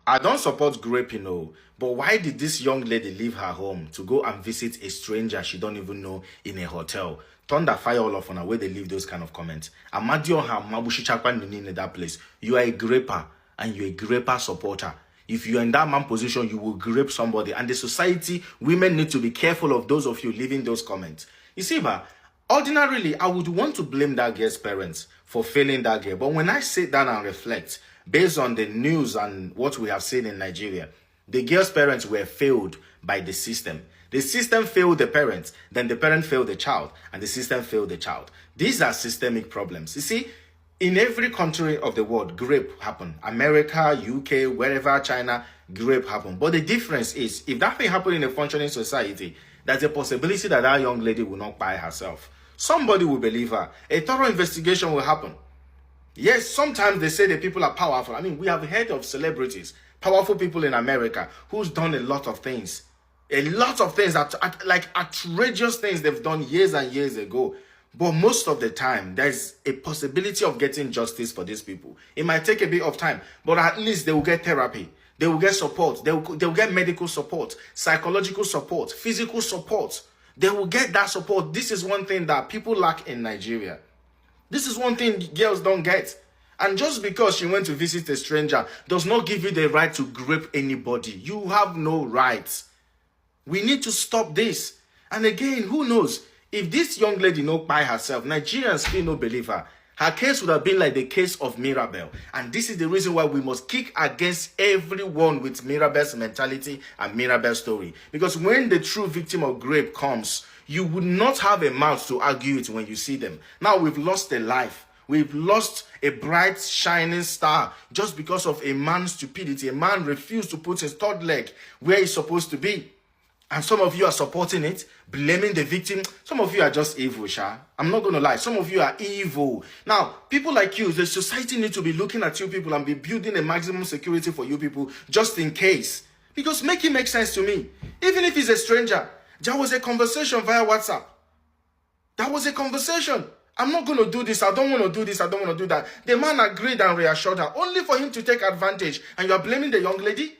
I don't support grape, but why did this young lady leave her home to go and visit a stranger she don't even know in a hotel? Thunder fire all off on her way they leave those kind of comments. Amadio ha mabushi chakwan in that place. You are a graper and you're a graper supporter. If you're in that man position, you will grape somebody. And the society, women need to be careful of those of you leaving those comments. You see, ordinarily, I would want to blame that girl's parents for failing that girl. But when I sit down and reflect, based on the news and what we have seen in Nigeria, the girl's parents were failed by the system. The system failed the parents, then the parent failed the child, and the system failed the child. These are systemic problems. You see, in every country of the world, grape happen. America, UK, wherever, China, grape happen. But the difference is, if that thing happened in a functioning society, there's a possibility that that young lady will not buy herself. Somebody will believe her. A thorough investigation will happen. Yes, sometimes they say that people are powerful. I mean, we have heard of celebrities, powerful people in America who's done a lot of things. A lot of things, like outrageous things they've done years and years ago. But most of the time, there's a possibility of getting justice for these people. It might take a bit of time, but at least they will get therapy. They will get support. They will get medical support, psychological support, physical support. They will get that support. This is one thing that people lack in Nigeria. This is one thing girls don't get. And just because she went to visit a stranger does not give you the right to grape anybody. You have no rights. We need to stop this. And again, who knows? If this young lady not by herself, Nigerians still no believe her. Her case would have been like the case of Mirabel. And this is the reason why we must kick against everyone with Mirabel's mentality and Mirabel's story. Because when the true victim of grape comes, you would not have a mouth to argue it when you see them. Now we've lost a life. We've lost a bright, shining star just because of a man's stupidity. A man refused to put his third leg where he's supposed to be. And some of you are supporting it, blaming the victim. Some of you are just evil, Sha. I'm not going to lie. Some of you are evil. Now, people like you, the society needs to be looking at you people and be building a maximum security for you people just in case. Because make it make sense to me. Even if he's a stranger, there was a conversation via WhatsApp. That was a conversation. I'm not going to do this. I don't want to do this. I don't want to do that. The man agreed and reassured her, only for him to take advantage. And you are blaming the young lady?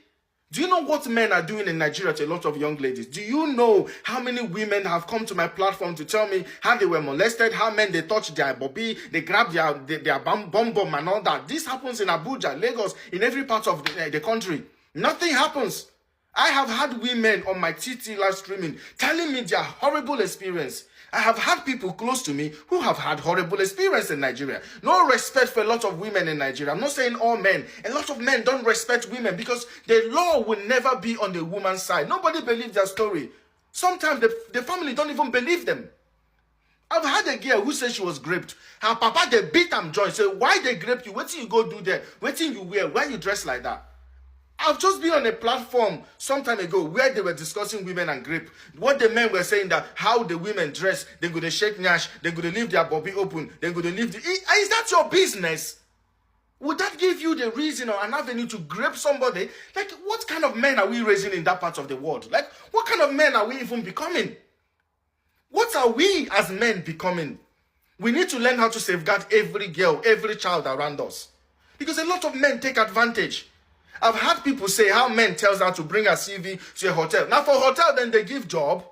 Do you know what men are doing in Nigeria to a lot of young ladies? Do you know how many women have come to my platform to tell me how they were molested, how men they touched their bobby, they grabbed their bum and all that? This happens in Abuja, Lagos, in every part of the country. Nothing happens. I have had women on my TT live streaming telling me their horrible experience. I have had people close to me who have had horrible experience in Nigeria. No respect for a lot of women in Nigeria. I'm not saying all men. A lot of men don't respect women because the law will never be on the woman's side. Nobody believes their story. Sometimes the family don't even believe them. I've had a girl who said she was raped. Her papa, they beat am joint. Say, why they raped you? What till you go do there? What till you wear? Why you dress like that? I've just been on a platform some time ago where they were discussing women and grape. What the men were saying that how the women dress, they're going to shake nash, they're going to leave their bobby open, they're going to leave the... Is that your business? Would that give you the reason or an avenue to grape somebody? Like, what kind of men are we raising in that part of the world? Like, what kind of men are we even becoming? What are we as men becoming? We need to learn how to safeguard every girl, every child around us. Because a lot of men take advantage. I've had people say how men tells her to bring her CV to a hotel. Now for hotel, then they give job.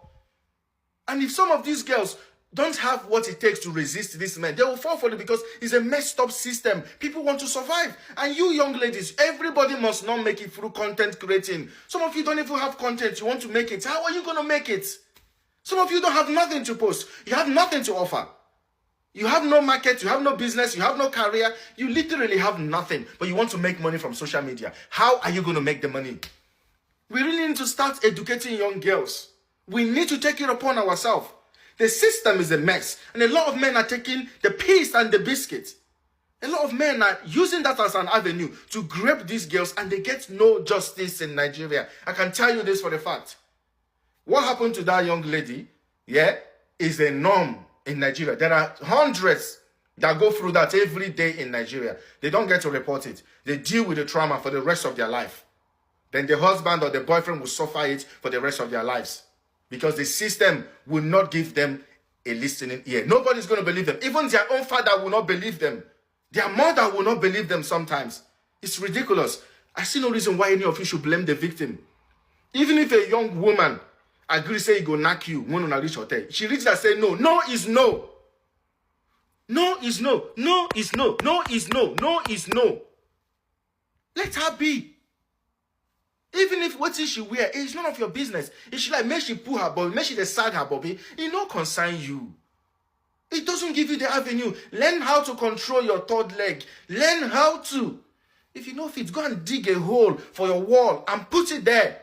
And if some of these girls don't have what it takes to resist this man, they will fall for it because it's a messed up system. People want to survive. And you young ladies, everybody must not make it through content creating. Some of you don't even have content. You want to make it. How are you going to make it? Some of you don't have nothing to post. You have nothing to offer. You have no market, you have no business, you have no career. You literally have nothing, but you want to make money from social media. How are you going to make the money? We really need to start educating young girls. We need to take it upon ourselves. The system is a mess, and a lot of men are taking the piece and the biscuit. A lot of men are using that as an avenue to grape these girls, and they get no justice in Nigeria. I can tell you this for a fact. What happened to that young lady, is a norm in Nigeria. There are hundreds that go through that every day in Nigeria. They don't get to report it. They deal with the trauma for the rest of their life. Then the husband or the boyfriend will suffer it for the rest of their lives. Because the system will not give them a listening ear. Nobody's going to believe them. Even their own father will not believe them. Their mother will not believe them sometimes. It's ridiculous. I see no reason why any of you should blame the victim. Even if a young woman agree say he go knock you when on reach hotel, she reaches and say no. No is no. No is no. No is no. No is no. No is no. Let her be. Even if what she wear, it's none of your business. If she like, make she pull her body, make she sag her body, it no concern you. It doesn't give you the avenue. Learn how to control your third leg. Learn how to. If you know fit, go and dig a hole for your wall and put it there.